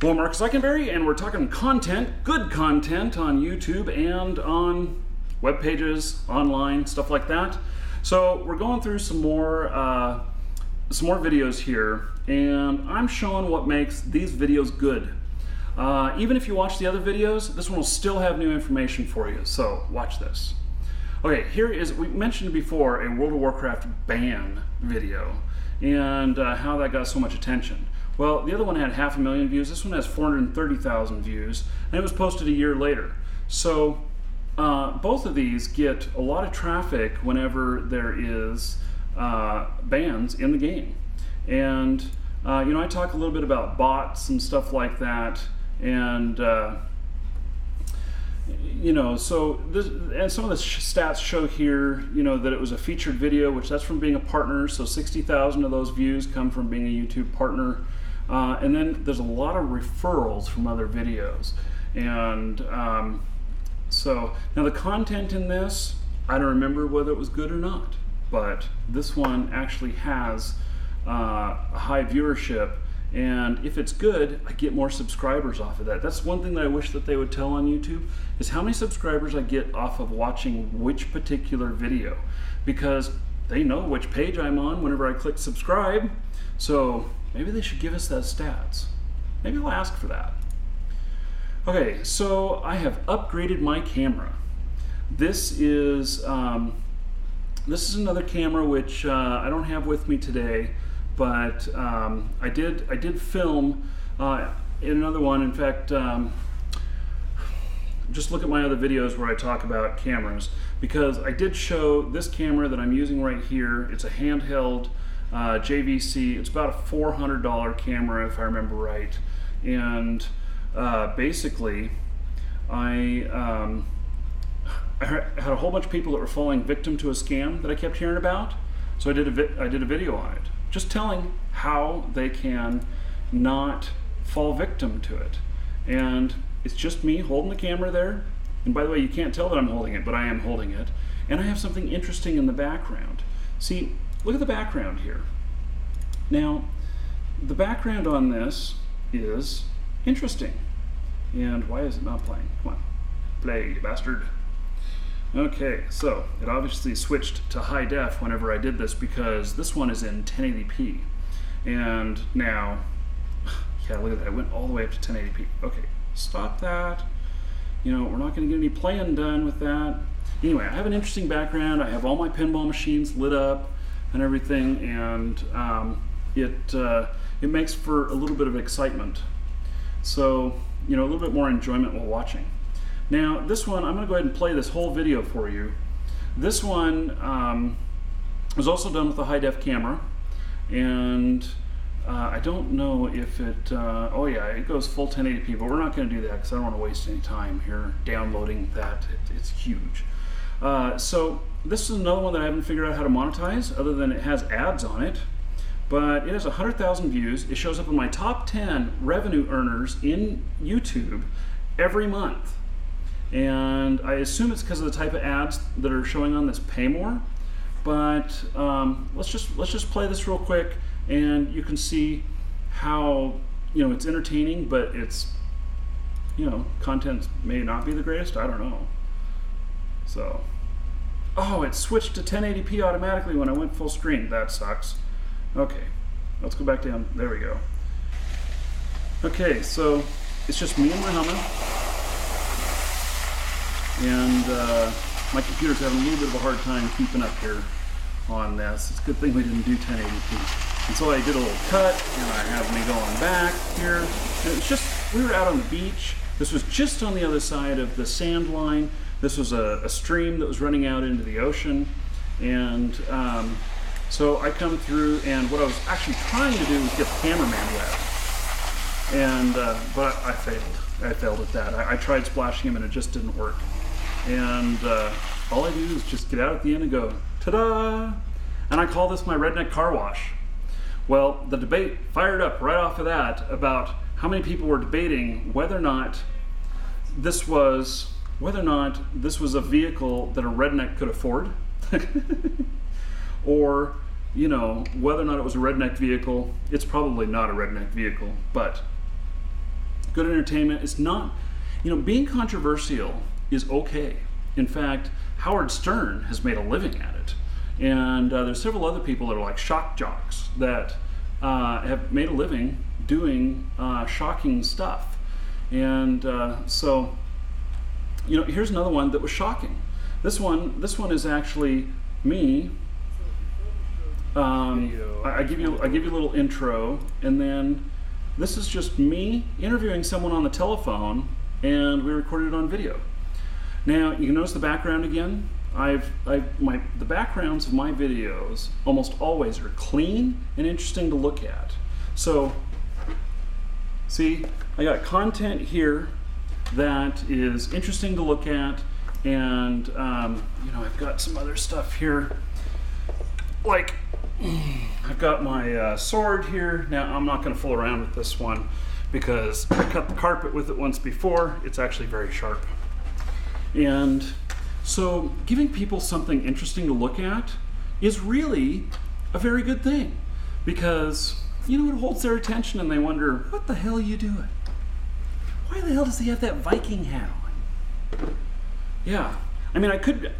Hello, Marcus Eikenberry, and we're talking content, good content on YouTube and on web pages, online, stuff like that. So we're going through some more videos here, and I'm showing what makes these videos good. Even if you watch the other videos, this one will still have new information for you. So watch this. Okay, here is, we mentioned before, a World of Warcraft ban video and how that got so much attention. Well, the other one had 500,000 views. This one has 430,000 views, and it was posted a year later. So both of these get a lot of traffic whenever there is bans in the game. And you know, I talk a little bit about bots and stuff like that, and you know, so this, and some of the stats show here, you know, that it was a featured video, which that's from being a partner. So 60,000 of those views come from being a YouTube partner. And then there's a lot of referrals from other videos. And so now the content in this, I don't remember whether it was good or not, but this one actually has a high viewership. And if it's good, I get more subscribers off of that. That's one thing that I wish that they would tell on YouTube, is how many subscribers I get off of watching which particular video, because they know which page I'm on whenever I click subscribe. So maybe they should give us those stats. Maybe I'll ask for that. Okay, so I have upgraded my camera. This is another camera which I don't have with me today, but I did film in another one. In fact, just look at my other videos where I talk about cameras, because I did show this camera that I'm using right here. It's a handheld JVC. It's about a $400 camera, if I remember right. And basically, I had a whole bunch of people that were falling victim to a scam that I kept hearing about. So I did a video on it, just telling how they can not fall victim to it. And it's just me holding the camera there. And by the way, you can't tell that I'm holding it, but I am holding it. And I have something interesting in the background. See, look at the background here. Now, the background on this is interesting. And why is it not playing? Come on, play, you bastard. Okay, so it obviously switched to high def whenever I did this, because this one is in 1080p. And now, yeah, look at that, it went all the way up to 1080p. Okay, stop that. You know, we're not gonna get any playing done with that. Anyway, I have an interesting background. I have all my pinball machines lit up and everything, and it makes for a little bit of excitement. So, you know, a little bit more enjoyment while watching. Now, this one, I'm going to go ahead and play this whole video for you. This one was also done with a high-def camera, and I don't know if it, oh yeah, it goes full 1080p, but we're not going to do that because I don't want to waste any time here downloading that. It's huge. So this is another one that I haven't figured out how to monetize, other than it has ads on it. But it has 100,000 views. It shows up in my top 10 revenue earners in YouTube every month. And I assume it's because of the type of ads that are showing on this pay more. But let's just play this real quick, and you can see how, you know, it's entertaining, but it's, you know, content may not be the greatest. I don't know. So, oh, it switched to 1080p automatically when I went full screen. That sucks. Okay, let's go back down. There we go. Okay, so it's just me and my Hummer, and my computer's having a little bit of a hard time keeping up here on this. It's a good thing we didn't do 1080p. And so I did a little cut, and I have me going back here. And it's just, we were out on the beach. This was just on the other side of the sand line. This was a stream that was running out into the ocean. And so I come through, and what I was actually trying to do was get the cameraman wet. And, but I failed. I failed at that. I tried splashing him, and it just didn't work. And all I do is just get out at the end and go, ta-da! And I call this my redneck car wash. Well, the debate fired up right off of that about how many people were debating whether or not this was a vehicle that a redneck could afford, or, you know, whether or not it was a redneck vehicle. It's probably not a redneck vehicle, but good entertainment. It's not, being controversial is okay. In fact, Howard Stern has made a living at it. And there's several other people that are like shock jocks that have made a living doing shocking stuff. And so, here's another one that was shocking. This one is actually me. I give you a little intro, and then this is just me interviewing someone on the telephone, and we recorded it on video. Now you can notice the background again. The backgrounds of my videos almost always are clean and interesting to look at. So, see, I got content here that is interesting to look at, and I've got some other stuff here. Like, I've got my sword here. Now, I'm not going to fool around with this one because I cut the carpet with it once before. It's actually very sharp. And so giving people something interesting to look at is really a very good thing because, it holds their attention and they wonder, what the hell are you doing? Why the hell does he have that Viking hat on? Yeah, I could,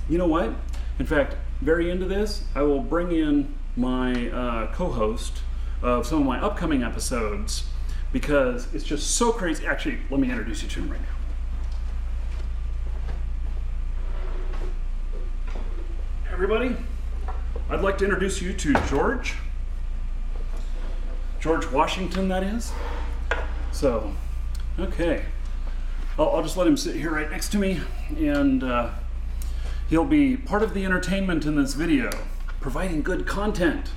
you know what? In fact, very into this, I will bring in my co-host of some of my upcoming episodes because it's just so crazy. Actually, let me introduce you to him right now. Everybody, I'd like to introduce you to George Washington, that is. So, okay, I'll just let him sit here right next to me, and he'll be part of the entertainment in this video, providing good content.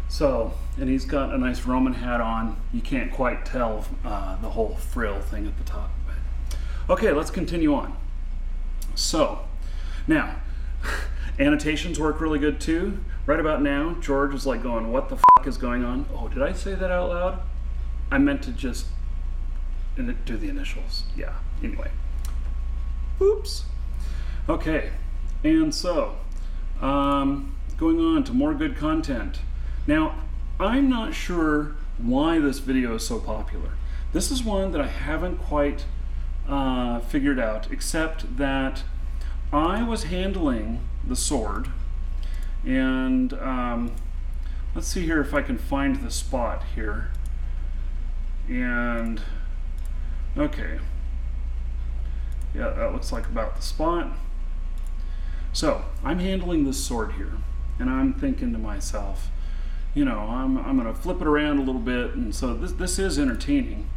So, and he's got a nice Roman hat on. You can't quite tell the whole frill thing at the top. But okay, let's continue on. So, now, annotations work really good too. Right about now, George is like going, what the fuck is going on? Oh, did I say that out loud? I meant to just do the initials. Yeah, anyway. Oops. Okay, and so, going on to more good content. Now, I'm not sure why this video is so popular. This is one that I haven't quite figured out, except that I was handling the sword, and let's see here if I can find the spot here. And okay, yeah, that looks like about the spot. So I'm handling this sword here, and I'm thinking to myself, I'm gonna flip it around a little bit, and so this is entertaining.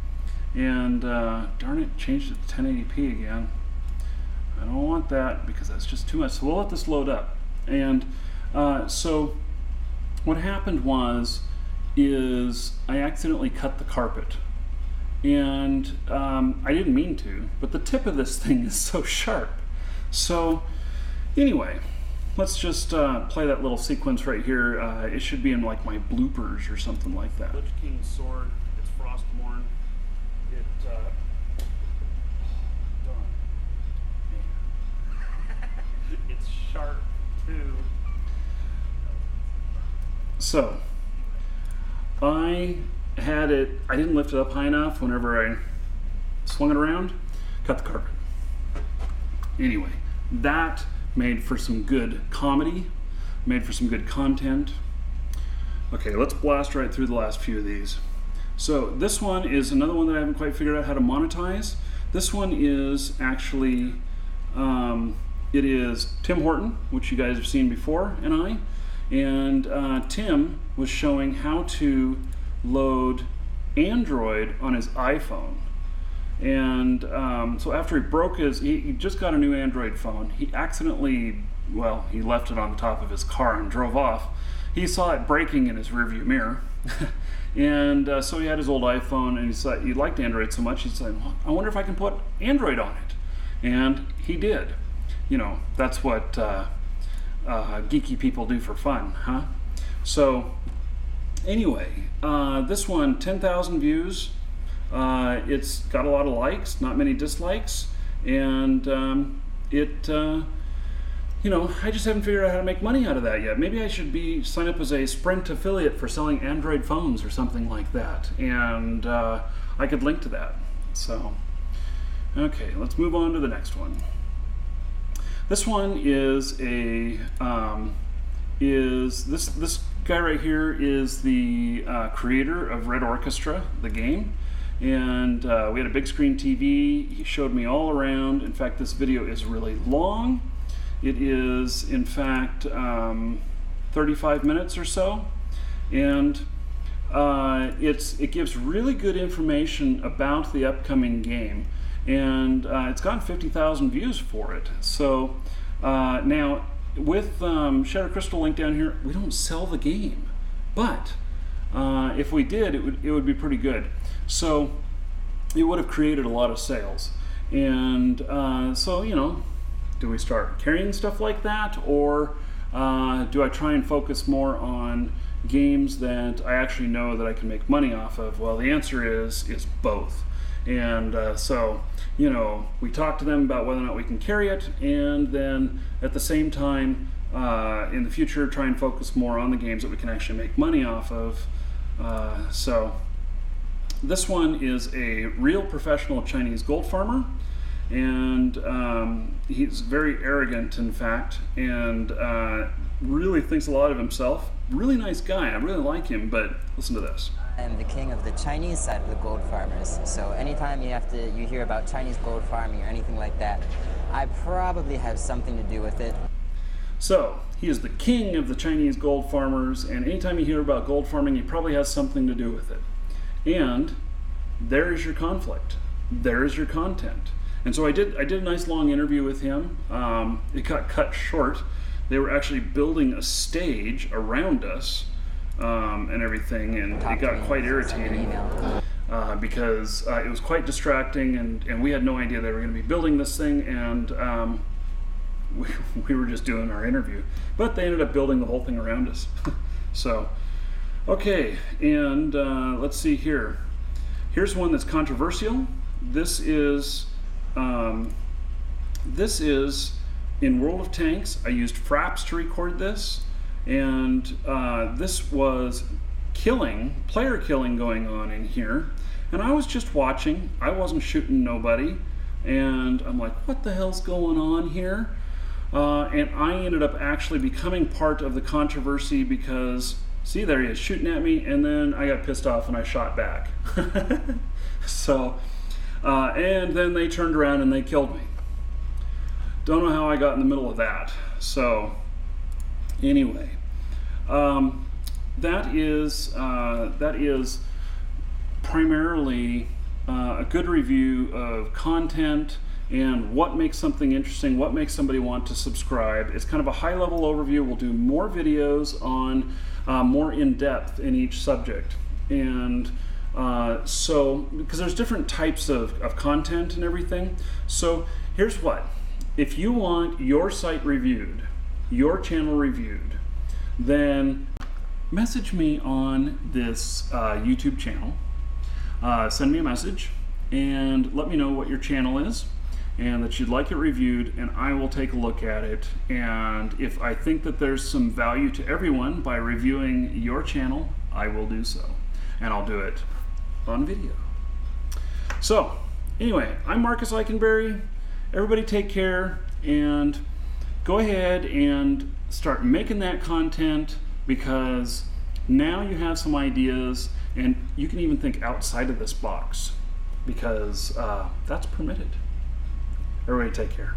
And darn it, changed it to 1080p again. I don't want that because that's just too much. So we'll let this load up. And so what happened is I accidentally cut the carpet. And I didn't mean to, but the tip of this thing is so sharp. So anyway, let's just play that little sequence right here. It should be in like my bloopers or something like that. Lich King's sword, it's Frostmourne. It's sharp too. So I didn't lift it up high enough whenever I swung it around, cut the carpet. Anyway, that made for some good comedy, made for some good content. Okay, let's blast right through the last few of these. So this one is another one that I haven't quite figured out how to monetize. This one is actually, it is Tim Horton, which you guys have seen before, and Tim was showing how to load Android on his iPhone. And so after he broke he just got a new Android phone. He accidentally, he left it on the top of his car and drove off. He saw it breaking in his rearview mirror. And so he had his old iPhone, and he liked Android so much, he said, well, I wonder if I can put Android on it. And he did. That's what geeky people do for fun, huh? So anyway, this one, 10,000 views. It's got a lot of likes, not many dislikes, and I just haven't figured out how to make money out of that yet. Maybe I should sign up as a Sprint affiliate for selling Android phones or something like that. And I could link to that. So, okay, let's move on to the next one. This one is a this guy right here is the creator of Red Orchestra, the game, and we had a big screen TV. He showed me all around. In fact, this video is really long. It is, in fact, 35 minutes or so, and it gives really good information about the upcoming game, and it's gotten 50,000 views for it. So now with Shadow Crystal link down here, we don't sell the game, but if we did, it would be pretty good. So it would have created a lot of sales, and so, you know, do we start carrying stuff like that, or do I try and focus more on games that I actually know that I can make money off of? Well, the answer is both. And so, you know, we talk to them about whether or not we can carry it, and then at the same time, in the future, try and focus more on the games that we can actually make money off of. So this one is a real professional Chinese gold farmer, and he's very arrogant, in fact, and really thinks a lot of himself. Really nice guy. I really like him, but listen to this. I'm the king of the Chinese side of the gold farmers. So anytime you hear about Chinese gold farming or anything like that, I probably have something to do with it. So he is the king of the Chinese gold farmers, and anytime you hear about gold farming, he probably has something to do with it. And there is your conflict. There is your content. And so I did a nice long interview with him. It got cut short. They were actually building a stage around us and everything, and it got quite irritating because it was quite distracting, and we had no idea they were going to be building this thing, and we were just doing our interview. But they ended up building the whole thing around us. So, okay, and let's see here. Here's one that's controversial. This is in World of Tanks. I used Fraps to record this, and this was player killing going on in here, and I was just watching. I wasn't shooting nobody, and I'm like, what the hell's going on here? And I ended up actually becoming part of the controversy because, see, there he is shooting at me, and then I got pissed off and I shot back. So, and then they turned around and they killed me. Don't know how I got in the middle of that. So, anyway, that is primarily a good review of content and what makes something interesting, what makes somebody want to subscribe. It's kind of a high-level overview. We'll do more videos on more in-depth in each subject. And so, because there's different types of content and everything. So here's what. If you want your site reviewed, your channel reviewed, then message me on this YouTube channel. Send me a message and let me know what your channel is and that you'd like it reviewed, and I will take a look at it. And if I think that there's some value to everyone by reviewing your channel, I will do so. And I'll do it on video. So, anyway, I'm Marcus Eichenberry. Everybody take care, and go ahead and start making that content, because now you have some ideas, and you can even think outside of this box, because that's permitted. Everybody take care.